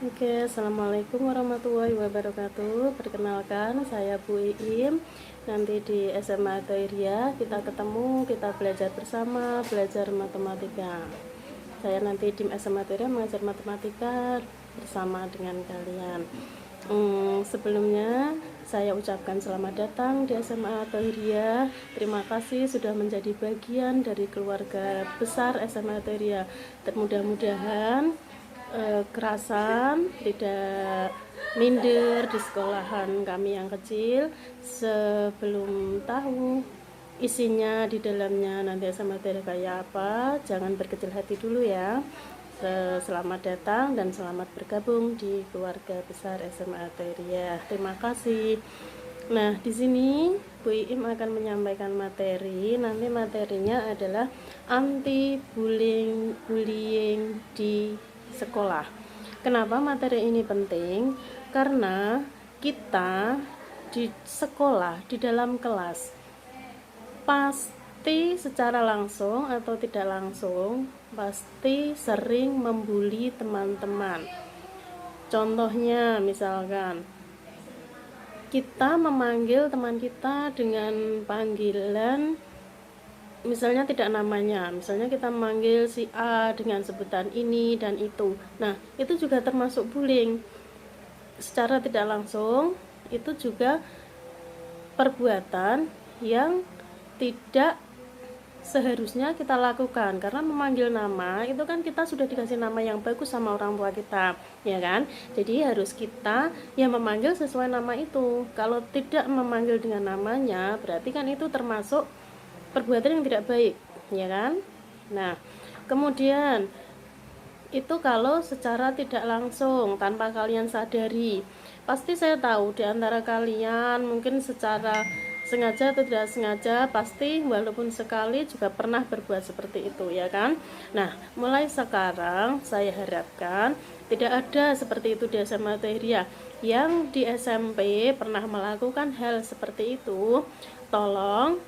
Oke, Assalamualaikum warahmatullahi wabarakatuh. Perkenalkan, saya Bu Iim. Nanti di SMA Toiria kita ketemu, kita belajar bersama, belajar matematika. Saya nanti di SMA Toiria mengajar matematika bersama dengan kalian. Sebelumnya saya ucapkan selamat datang di SMA Toiria. Terima kasih sudah menjadi bagian dari keluarga besar SMA Toiria. Mudah-mudahan kerasan, tidak minder di sekolahan kami yang kecil. Sebelum tahu isinya di dalamnya nanti SMA materi kayak apa, jangan berkecil hati dulu ya. Selamat datang dan selamat bergabung di keluarga besar SMA Teria. Terima kasih. Nah, di sini Bu Iim akan menyampaikan materi. Nanti materinya adalah anti bullying di sekolah. Kenapa materi ini penting? Karena kita di sekolah, di dalam kelas, pasti secara langsung atau tidak langsung pasti sering membuli teman-teman. Contohnya misalkan kita memanggil teman kita dengan panggilan misalnya tidak namanya, misalnya kita memanggil si A dengan sebutan ini dan itu. Nah, itu juga termasuk bullying. Secara tidak langsung, itu juga perbuatan yang tidak seharusnya kita lakukan, karena memanggil nama itu kan kita sudah dikasih nama yang bagus sama orang tua kita, ya kan? Jadi harus kita yang memanggil sesuai nama itu. Kalau tidak memanggil dengan namanya, berarti kan itu termasuk perbuatan yang tidak baik, ya kan? Nah, kemudian itu kalau secara tidak langsung tanpa kalian sadari. Pasti saya tahu di antara kalian mungkin secara sengaja atau tidak sengaja pasti walaupun sekali juga pernah berbuat seperti itu, ya kan? Nah, mulai sekarang saya harapkan tidak ada seperti itu di SMA Teria. Yang di SMP pernah melakukan hal seperti itu, tolong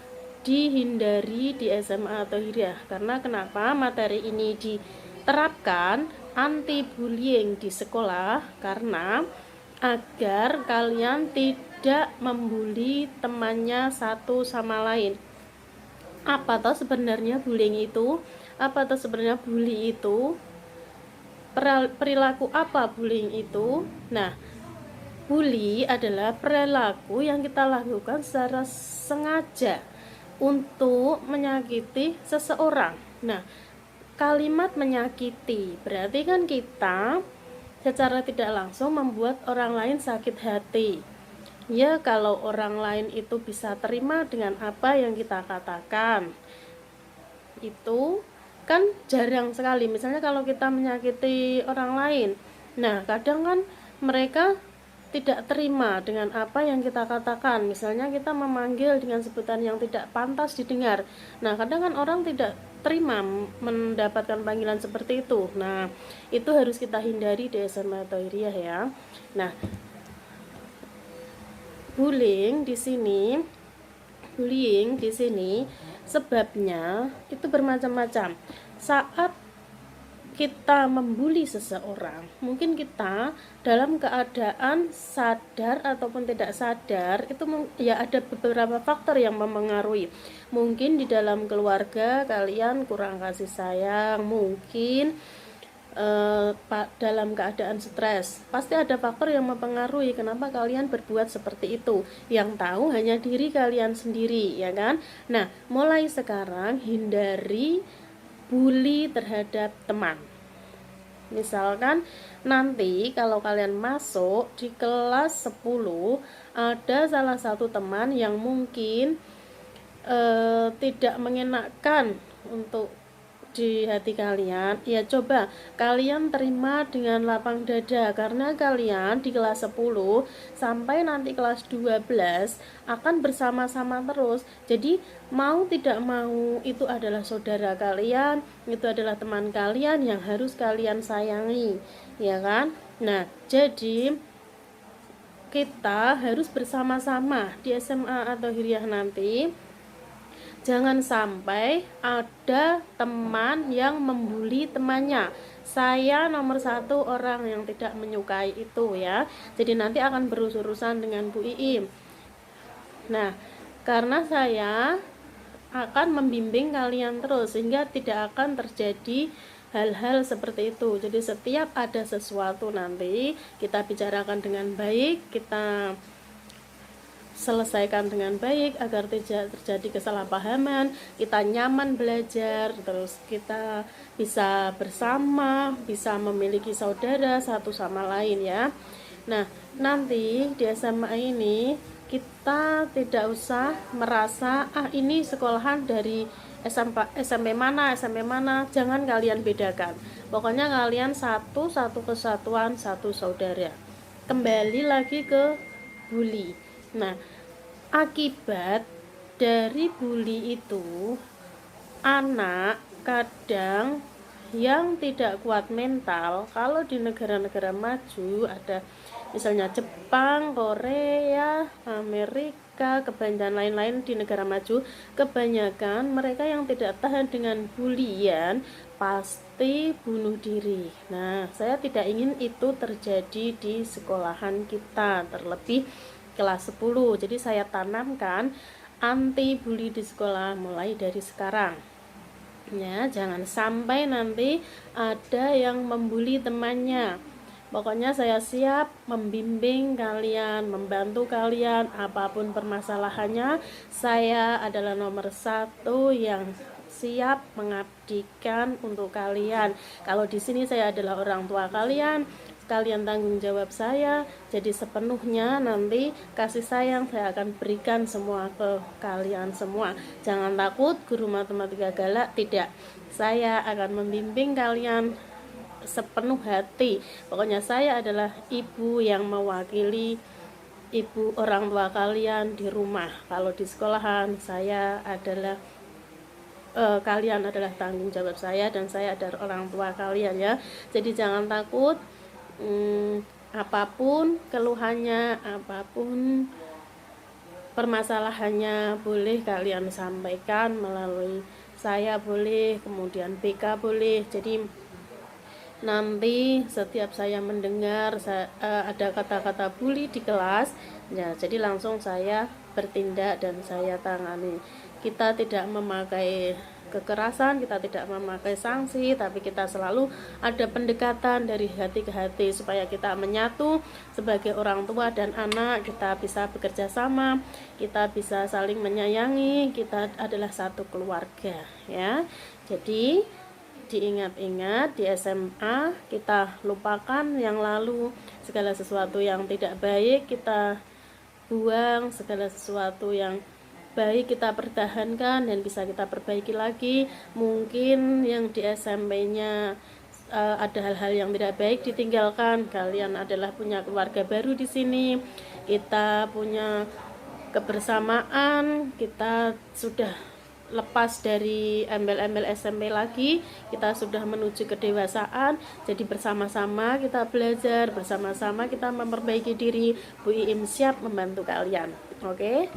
dihindari di SMA atau Hiriah. Karena kenapa materi ini diterapkan anti bullying di sekolah? Karena agar kalian tidak membuli temannya satu sama lain. Apa toh sebenarnya bullying itu? Apa toh sebenarnya bully itu? Perilaku apa bullying itu? Nah, bully adalah perilaku yang kita lakukan secara sengaja untuk menyakiti seseorang. Nah, kalimat menyakiti berarti kan kita secara tidak langsung membuat orang lain sakit hati. Ya, kalau orang lain itu bisa terima dengan apa yang kita katakan, itu kan jarang sekali. Misalnya kalau kita menyakiti orang lain, nah kadang kan mereka tidak terima dengan apa yang kita katakan. Misalnya kita memanggil dengan sebutan yang tidak pantas didengar. Nah, kadang kan orang tidak terima mendapatkan panggilan seperti itu. Nah, itu harus kita hindari di SMA Toiriah ya. Nah, bullying di sini sebabnya itu bermacam-macam. Saat kita membuli seseorang, mungkin kita dalam keadaan sadar ataupun tidak sadar, itu ya ada beberapa faktor yang mempengaruhi. Mungkin di dalam keluarga kalian kurang kasih sayang, mungkin dalam keadaan stres, pasti ada faktor yang mempengaruhi kenapa kalian berbuat seperti itu. Yang tahu hanya diri kalian sendiri, ya kan? Nah, mulai sekarang hindari bully terhadap teman. Misalkan nanti kalau kalian masuk di kelas 10, ada salah satu teman yang mungkin tidak mengenakan untuk di hati kalian, ya coba kalian terima dengan lapang dada, karena kalian di kelas 10 sampai nanti kelas 12 akan bersama-sama terus. Jadi mau tidak mau itu adalah saudara kalian, itu adalah teman kalian yang harus kalian sayangi, ya kan? Nah, jadi kita harus bersama-sama di SMA atau Hiriah nanti Jangan sampai ada teman yang membuli temannya. Saya nomor satu orang yang tidak menyukai itu ya. Jadi nanti akan berurusan dengan Bu Iim. Nah, karena saya akan membimbing kalian terus sehingga tidak akan terjadi hal-hal seperti itu. Jadi setiap ada sesuatu nanti kita bicarakan dengan baik, kita selesaikan dengan baik agar tidak terjadi kesalahpahaman, kita nyaman belajar, terus kita bisa bersama, bisa memiliki saudara satu sama lain ya. Nah, nanti di SMA ini kita tidak usah merasa ini sekolahan dari SMP mana, jangan kalian bedakan. Pokoknya kalian satu kesatuan, satu saudara. Kembali lagi ke bully. Nah, akibat dari bully itu, anak kadang yang tidak kuat mental, kalau di negara-negara maju ada misalnya Jepang, Korea, Amerika, kebanyakan lain-lain di negara maju, kebanyakan mereka yang tidak tahan dengan bulian pasti bunuh diri. Nah, saya tidak ingin itu terjadi di sekolahan kita, terlebih kelas 10. Jadi saya tanamkan anti bully di sekolah mulai dari sekarang. Ya, jangan sampai nanti ada yang membuli temannya. Pokoknya saya siap membimbing kalian, membantu kalian apapun permasalahannya. Saya adalah nomor satu yang siap mengabdikan untuk kalian. Kalau di sini saya adalah orang tua kalian, kalian tanggung jawab saya. Jadi sepenuhnya nanti kasih sayang saya akan berikan semua ke kalian semua. Jangan takut guru matematika galak, tidak. Saya akan membimbing kalian sepenuh hati. Pokoknya saya adalah ibu yang mewakili ibu orang tua kalian di rumah. Kalau di sekolahan saya adalah kalian adalah tanggung jawab saya dan saya adalah orang tua kalian ya. Jadi jangan takut, apapun keluhannya, apapun permasalahannya boleh kalian sampaikan melalui saya, boleh, kemudian BK boleh. Jadi nanti setiap saya mendengar ada kata-kata bully di kelas ya, jadi langsung saya bertindak dan saya tangani. Kita tidak memakai kekerasan, kita tidak memakai sanksi, tapi kita selalu ada pendekatan dari hati ke hati supaya kita menyatu sebagai orang tua dan anak. Kita bisa bekerja sama, kita bisa saling menyayangi, kita adalah satu keluarga ya. Jadi diingat-ingat di SMA, kita lupakan yang lalu, segala sesuatu yang tidak baik kita buang, segala sesuatu yang baik kita pertahankan dan bisa kita perbaiki lagi. Mungkin yang di SMP-nya ada hal-hal yang tidak baik, ditinggalkan. Kalian adalah punya keluarga baru di sini, kita punya kebersamaan, kita sudah lepas dari embel-embel SMP lagi, kita sudah menuju kedewasaan. Jadi bersama-sama kita belajar, bersama-sama kita memperbaiki diri. Bu Iim siap membantu kalian. Oke?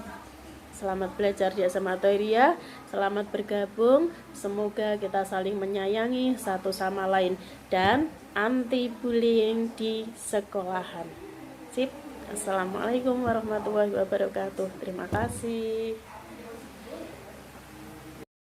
Selamat belajar di SMA Toiria, selamat bergabung. Semoga kita saling menyayangi satu sama lain dan anti bullying di sekolahan. Sip. Assalamualaikum warahmatullahi wabarakatuh. Terima kasih.